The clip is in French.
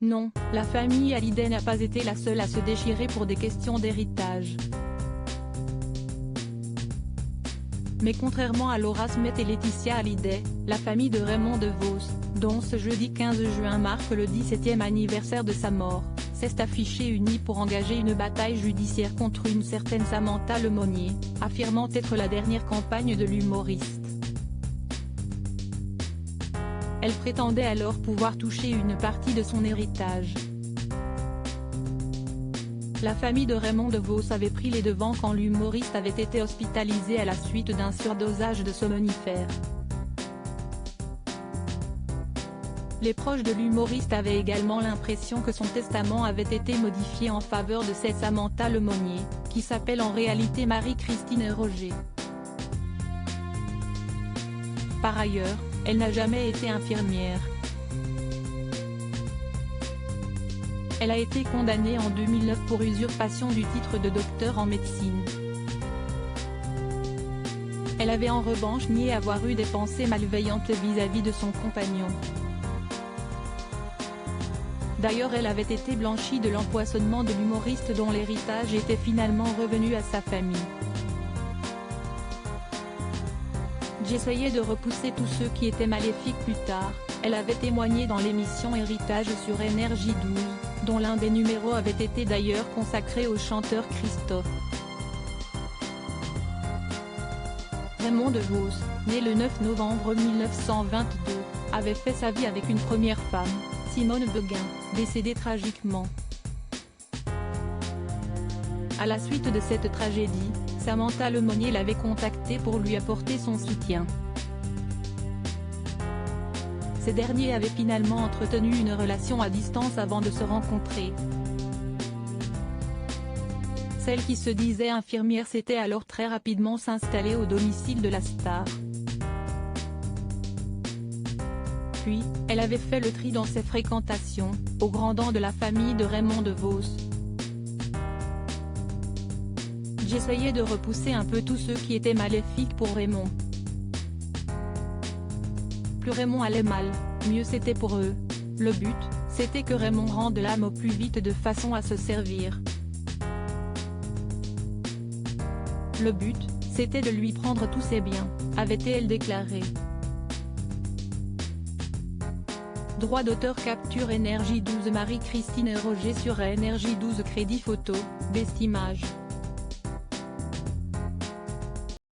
Non, la famille Hallyday n'a pas été la seule à se déchirer pour des questions d'héritage. Mais contrairement à Laura Smet et Laetitia Hallyday, la famille de Raymond DeVos, dont ce jeudi 15 juin marque le 17e anniversaire de sa mort, s'est affichée unie pour engager une bataille judiciaire contre une certaine Samantha Lemonnier, affirmant être la dernière campagne de l'humoriste. Elle prétendait alors pouvoir toucher une partie de son héritage. La famille de Raymond DeVos avait pris les devants quand l'humoriste avait été hospitalisé à la suite d'un surdosage de somnifères. Les proches de l'humoriste avaient également l'impression que son testament avait été modifié en faveur de cette Samantha Lemonnier, qui s'appelle en réalité Marie-Christine Roger. Par ailleurs, elle n'a jamais été infirmière. Elle a été condamnée en 2009 pour usurpation du titre de docteur en médecine. Elle avait en revanche nié avoir eu des pensées malveillantes vis-à-vis de son compagnon. D'ailleurs, elle avait été blanchie de l'empoisonnement de l'humoriste dont l'héritage était finalement revenu à sa famille. J'essayais de repousser tous ceux qui étaient maléfiques plus tard, elle avait témoigné dans l'émission Héritage sur Énergie 12, dont l'un des numéros avait été d'ailleurs consacré au chanteur Christophe. Raymond DeVos, né le 9 novembre 1922, avait fait sa vie avec une première femme, Simone Beguin, décédée tragiquement. À la suite de cette tragédie, Samantha Lemonnier l'avait contacté pour lui apporter son soutien. Ces derniers avaient finalement entretenu une relation à distance avant de se rencontrer. Celle qui se disait infirmière s'était alors très rapidement s'installée au domicile de la star. Puis, elle avait fait le tri dans ses fréquentations, au grand dam de la famille de Raymond DeVos. J'essayais de repousser un peu tous ceux qui étaient maléfiques pour Raymond. Plus Raymond allait mal, mieux c'était pour eux. Le but, c'était que Raymond rende l'âme au plus vite de façon à se servir. Le but, c'était de lui prendre tous ses biens, avait-elle déclaré. Droit d'auteur capture Énergie 12 Marie-Christine Roger sur Énergie 12 crédit photo, Best Image.